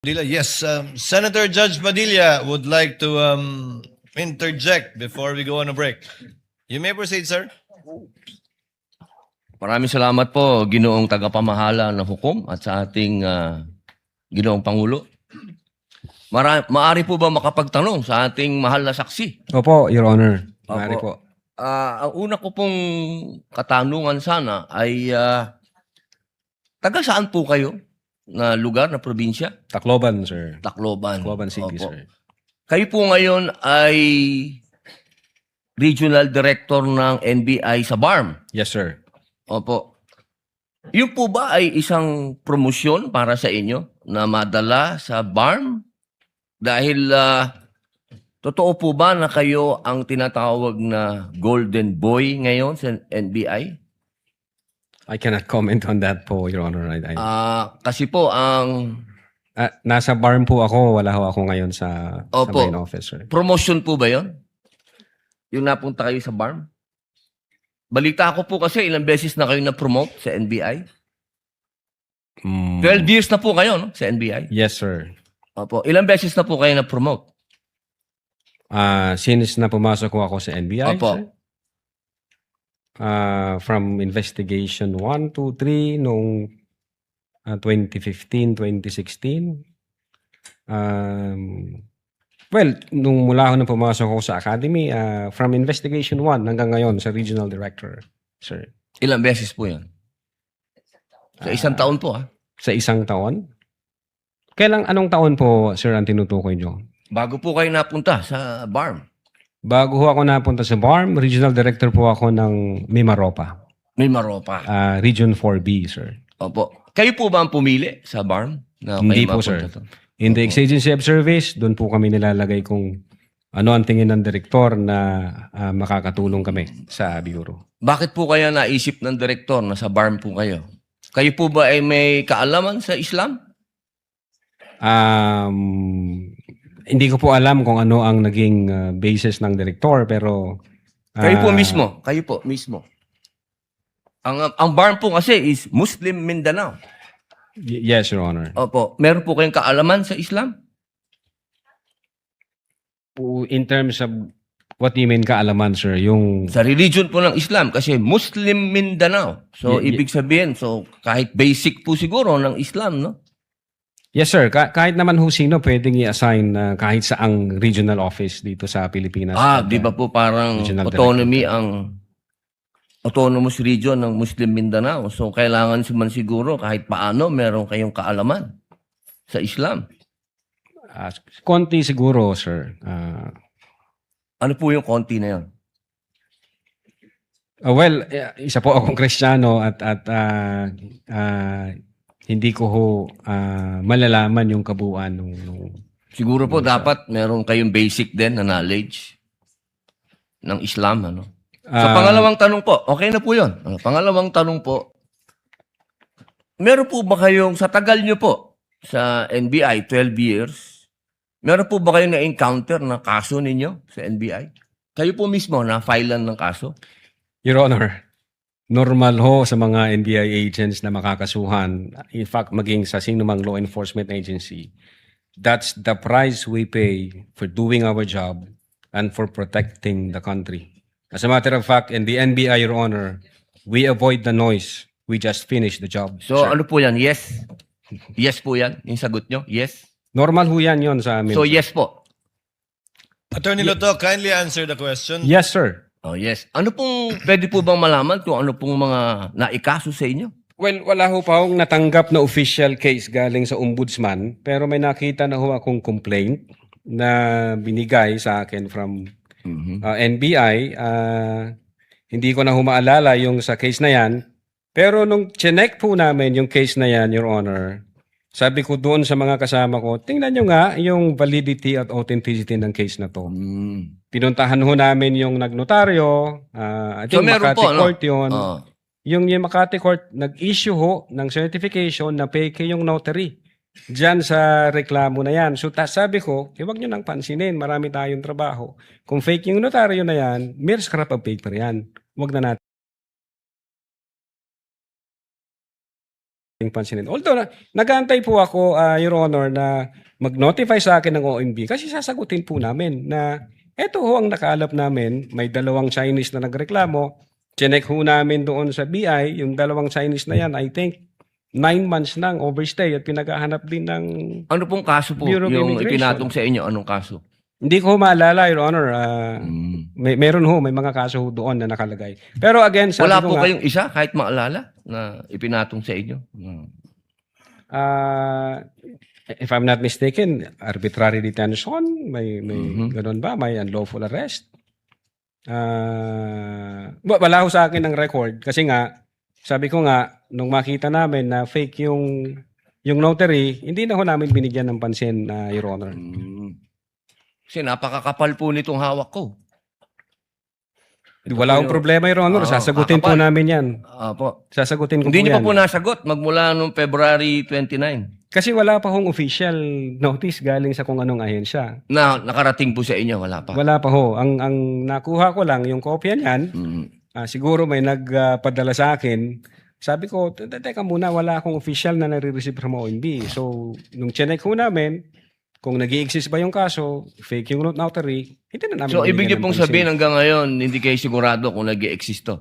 Padilla, yes, Senator Judge Padilla would like to interject before we go on a break. You may proceed, sir. Maraming salamat po, Ginoong Tagapamahala ng Hukom at sa ating Ginoong Pangulo. Maari po ba makapagtanong sa ating mahal na saksi? Opo, Your Honor. Maaari Opo. po. Ang una ko pong katanungan sana ay taga saan po kayo na lugar, na probinsya? Tacloban, sir. Tacloban. Tacloban City, Opo. sir. Kayo po ngayon ay Regional Director ng NBI sa BARM. Yes, sir. Opo. Yun po ba ay isang promosyon para sa inyo na madala sa BARM? Dahil totoo po ba na kayo ang tinatawag na Golden Boy ngayon sa NBI? I cannot comment on that po, Your Honor. Kasi po ang Nasa BARM po ako. Wala ho ako ngayon sa Opo. main office, sir. promotion po ba yon? Yung napunta kayo sa BARM? Balita ko po kasi ilang beses na kayo na-promote sa NBI. 12 years na po kayo no, sa NBI. Yes, sir. Opo. Ilang beses na po kayo na-promote? Since na pumasok ko ako sa NBI, Opo. sir. From investigation 1, 2, 3 noong 2015, 2016. Well, nung mula ako nang pumasok ako sa academy, from investigation 1 hanggang ngayon sa regional director, sir. Ilang beses po yan? Sa isang taon po Sa isang taon? Anong taon po, sir, ang tinutukoy nyo? Bago po kayo napunta sa BARM. Bago ho ako napunta sa BARM, regional director po ako ng Mimaropa, May Maropa. Region 4B, sir. Opo. Kayo po ba ang pumili sa BARM? Na Hindi kayo po, mapunta sir. to? In the exigency of service, doon po kami nilalagay kung ano ang tingin ng direktor na makakatulong kami sa bureau. Bakit po kaya naisip ng direktor na sa BARM po kayo? Kayo po ba ay may kaalaman sa Islam? Hindi ko po alam kung ano ang naging basis ng direktor, pero Kayo po mismo. Kayo po mismo. Ang BARM po kasi is Muslim Mindanao. Yes, Your Honor. Opo. Meron po kayong kaalaman sa Islam? In terms of what do you mean kaalaman, sir? Yung Sa religion po ng Islam kasi Muslim Mindanao. So, ibig sabihin, kahit basic po siguro ng Islam, no? Yes, sir. Kahit naman ho sino pwedeng i-assign kahit saang regional office dito sa Pilipinas. Di ba po parang Regional autonomy ang autonomous region ng Muslim Mindanao. So, kailangan man siguro kahit paano meron kayong kaalaman sa Islam. Konti siguro, sir. Ano po yung konti na yun? Well, isa po akong Kristiyano at hindi ko ho malalaman yung kabuuan nung Siguro po dapat meron kayong basic din na knowledge ng Islam. Ano? Sa pangalawang tanong po, okay na po yun. Pangalawang tanong po, meron po ba kayong, sa tagal nyo po, sa NBI, 12 years, meron po ba kayong na-encounter na kaso ninyo sa NBI? Kayo po mismo na-filean ng kaso? Your Honor, normal ho sa mga NBI agents na makakasuhan. In fact, maging sa sinumang law enforcement agency. That's the price we pay for doing our job and for protecting the country. As a matter of fact, in the NBI, Your Honor, we avoid the noise. We just finish the job. So sir. ano po yan? Yes? Yes po yan? Yung sagot nyo? Yes? Normal ho yan yun sa amin. So sir. yes po? Attorney Loto, kindly answer the question. Yes, sir. Oh yes. Ano pong, pwede po bang malaman kung ano pong mga naikaso sa inyo? Well, wala ho pa akong natanggap na official case galing sa ombudsman, pero may nakita na ho akong complaint na binigay sa akin from NBI. Hindi ko na humaalala yung sa case na yan. Pero nung chinek po namin yung case na yan, Your Honor, sabi ko doon sa mga kasama ko, tingnan nyo nga yung validity at authenticity ng case na to. Pinuntahan ho namin yung nagnotaryo. I think meron Makati po, no? Court yun. Yung Makati Court, nag-issue ho ng certification na fake yung notary. Diyan sa reklamo na yan. So sabi ko, huwag nyo nang pansinin. Marami tayong trabaho. Kung fake yung notaryo na yan, mere scrap of paper yan. Huwag na natin. pansinin. Although, nag-aantay po ako, Your Honor, na mag-notify sa akin ng OMB kasi sasagutin po namin na eto ho ang nakaalap namin, may dalawang Chinese na nagreklamo, chinek ho namin doon sa BI, yung dalawang Chinese na yan, I think, 9 months nang overstay at pinaghahanap din ng... Ano pong kaso po Bureau of yung Immigration. ipinatong sa inyo? Anong kaso? Hindi ko maalala, Your Honor. Meron ho, may mga kaso ho doon na nakalagay. Pero again, sabi Wala ko po nga, kayong isa kahit maalala na ipinatong sa inyo? if I'm not mistaken, arbitrary detention, may ganun ba? May unlawful arrest? Wala ho sa akin ang record kasi nga, sabi ko nga, nung makita namin na fake yung notary, hindi na ho namin binigyan ng pansin, Your Honor. Kasi napakakapal po nitong hawak ko. Wala akong problema, Your Honor. Sasagutin po kakapal. namin yan. Apo. Sasagutin ko Hindi po niyo yan. pa po nasagot magmula noong February 29 Kasi wala pa hong official notice galing sa kung anong ahensya. na nakarating po sa inyo. Wala pa. Wala pa ho. Ang nakuha ko lang, yung kopya niyan, siguro may nagpadala sa akin. Sabi ko, teka muna, wala akong official na nare-receive from OMB. So, nung chinek ho namin, kung nag-i-exist ba yung kaso, fake yung notary, hindi na namin So, ibig niyo binigyan ng pong pansin. sabihin hanggang ngayon, hindi kayo sigurado kung nag-i-exist to.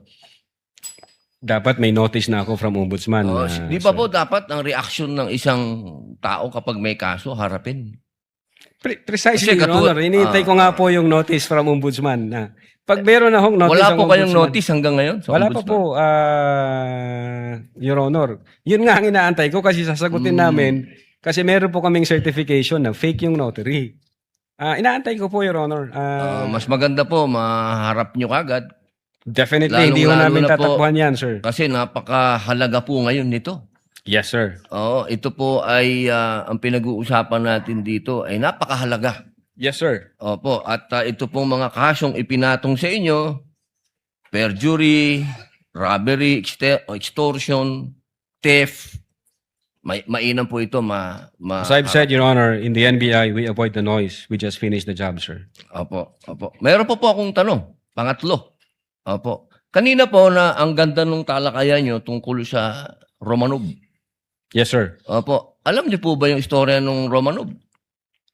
Dapat may notice na ako from Ombudsman. Di ba po dapat ang reaction ng isang tao kapag may kaso, harapin? Precisely, Kasi Your Honor. Hinihintay ko nga po yung notice from Ombudsman. Na pag meron na hong notice Wala ang po kayong Ombudsman- notice hanggang ngayon? Sa Wala pa ombudsman? po, Your Honor. Yun nga ang inaantay ko kasi sasagutin namin kasi meron po kaming certification na fake yung notary. Inaantay ko po, Your Honor. Mas maganda po, maharap nyo kagad. Definitely, hindi ho lalong-lalo namin na po- tatakbuhan yan, sir. Kasi napakahalaga po ngayon nito. Yes, sir. Oo, ito po ay ang pinag-uusapan natin dito ay napakahalaga. Yes, sir. Opo, at ito pong mga kasong ipinatong sa inyo, perjury, robbery, extortion, theft, mainam po ito As I've said, Your Honor, in the NBI, we avoid the noise. We just finish the job, sir. Opo, opo. Meron po akong tanong, pangatlo. Opo. Kanina po na ang ganda nung talakayan nyo tungkol sa Romanov. Yes, sir. Opo. Alam niyo po ba yung istorya ng Romanov?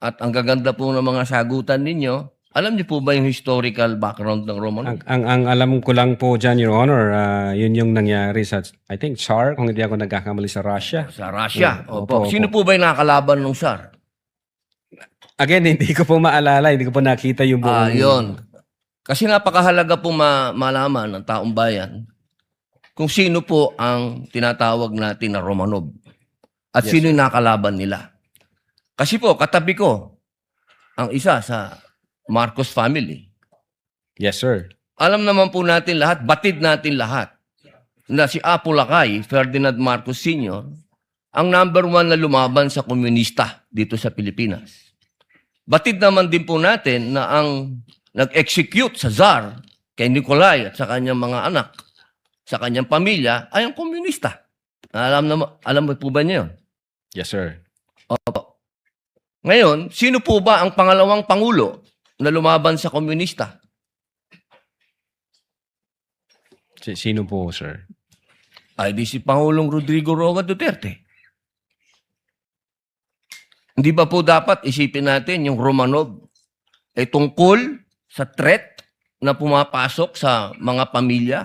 At ang gaganda po ng mga sagutan ninyo, alam niyo po ba yung historical background ng Romanov? Ang alam ko lang po dyan, Your Honor, yun yung nangyari sa, I think, Tsar, kung hindi ako nagkakamali sa Russia. Sa Russia. Opo, Opo. Sino po ba yung nakakalaban ng Tsar? Again, hindi ko po maalala, hindi ko po nakita yung buong... Yun. Kasi napakahalaga po malaman ng taong bayan kung sino po ang tinatawag natin na Romanov at sino yung nakalaban nila. Kasi po, katabi ko ang isa sa Marcos family. Yes, sir. Alam naman po natin lahat, batid natin lahat, na si Apo Lakay, Ferdinand Marcos Sr., ang number 1 na lumaban sa komunista dito sa Pilipinas. Batid naman din po natin na ang nag-execute sa Tsar kay Nikolai at sa kanyang mga anak, sa kanyang pamilya, ay ang komunista. Alam mo po ba niyo? Yes, sir. Opo. Ngayon, sino po ba ang pangalawang pangulo na lumaban sa komunista? Sino po, sir? Ay di si Pangulong Rodrigo Roa Duterte. Hindi ba po dapat isipin natin yung Romanov ay tungkol sa threat na pumapasok sa mga pamilya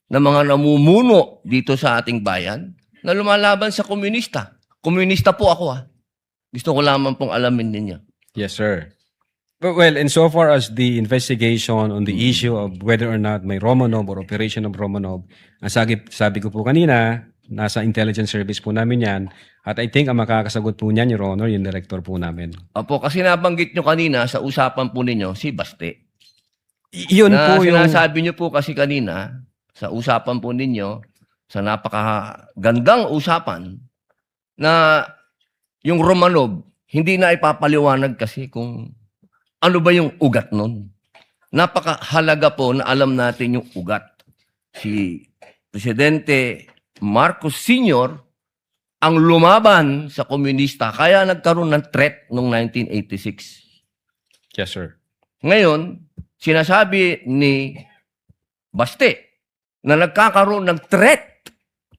na mga namumuno dito sa ating bayan na lumalaban sa komunista. Komunista po ako Gusto ko lamang pong alamin ninyo. Yes, sir. Well, insofar as the investigation on the issue of whether or not may Romanov or operation of Romanov, ang sabi ko po kanina, nasa intelligence service po namin yan. At I think ang makakasagot po niyan, Your Honor, yung director po namin. Opo, kasi nabanggit nyo kanina sa usapan po ninyo si Baste. Yun Na po yung... sinasabi nyo po kasi kanina sa usapan po ninyo, sa napakagandang usapan, na yung Romanov, hindi na ipapaliwanag kasi kung ano ba yung ugat nun. Napakahalaga po na alam natin yung ugat. Si Presidente Marcos Sr. ang lumaban sa komunista, kaya nagkaroon ng threat noong 1986. Yes, sir. Ngayon, sinasabi ni Baste na nagkakaroon ng threat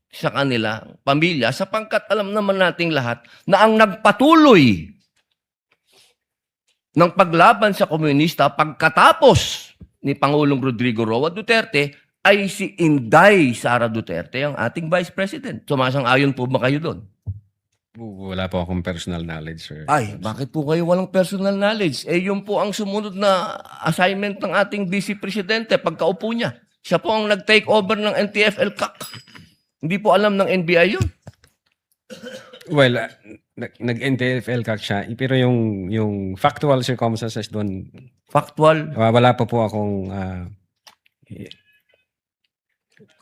sa kanila, pamilya, sapagkat alam naman nating lahat na ang nagpatuloy ng paglaban sa komunista pagkatapos ni Pangulong Rodrigo Roa Duterte ay si Inday Sara Duterte, ang ating Vice President. Sumasang-ayon po ba kayo doon? Wala po akong personal knowledge, sir. Ay, bakit po kayo walang personal knowledge? Eh, yun po ang sumunod na assignment ng ating Vice Presidente pagkaupo niya. Siya po ang nag-take over ng NTF-ELCAC. Hindi po alam ng NBI yun. Well, nag-NTFL kak siya, pero yung factual circumstances doon, Factual, wala pa po akong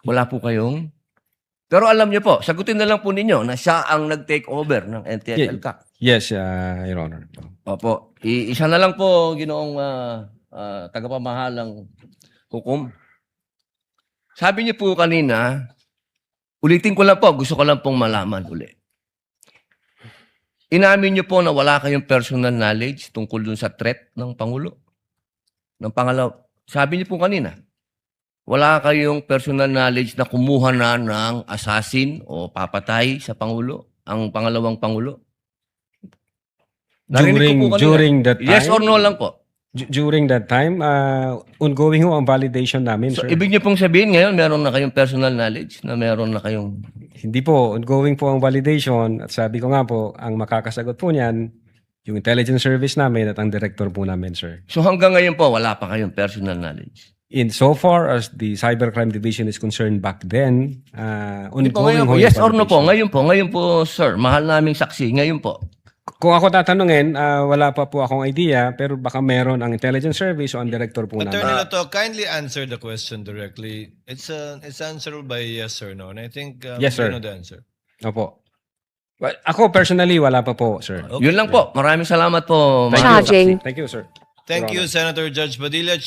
wala po kayong... Pero alam niyo po, sagutin na lang po ninyo na siya ang nag-take over ng NTF-ELCAC. yes, Your Honor. Opo. Isa na lang po, ginoong tagapamahalang hukom. Sabi niyo po kanina, ulitin ko lang po, gusto ko lang pong malaman uli. Inamin niyo po na wala kayong personal knowledge tungkol dun sa threat ng Pangulo. Ng pangalaw, sabi niyo po kanina, wala kayong personal knowledge na kumuha na ng assassin o papatay sa Pangulo, ang pangalawang Pangulo. Narinig ko po kanina. During that time, Yes or no lang po. During that time, ongoing ho ang validation namin, So, sir. ibig niyo pong sabihin ngayon, meron na kayong personal knowledge na meron na kayong... Hindi po, ongoing po ang validation. At sabi ko nga po, ang makakasagot po niyan, yung intelligence service namin at ang director po namin, sir. So, hanggang ngayon po, wala pa kayong personal knowledge. In so far as the Cybercrime Division is concerned back then, Hindi po, ongoing ngayon ho po. yung Yes or no po? validation. Ngayon po, sir. Mahal naming saksi. Ngayon po. Kung ako tatanungin, wala pa po akong idea, pero baka meron ang intelligence service o ang director po Attorney namin. Lato, kindly answer the question directly. It's answerable by yes or no. And I think Yes, sir. you know the answer. Opo. Well, ako personally, wala pa po, sir. Okay. Yun lang po. Maraming salamat po. Thank mga you. saksi. Thank you, sir. Thank Your you, Senator Judge Padilla. Chair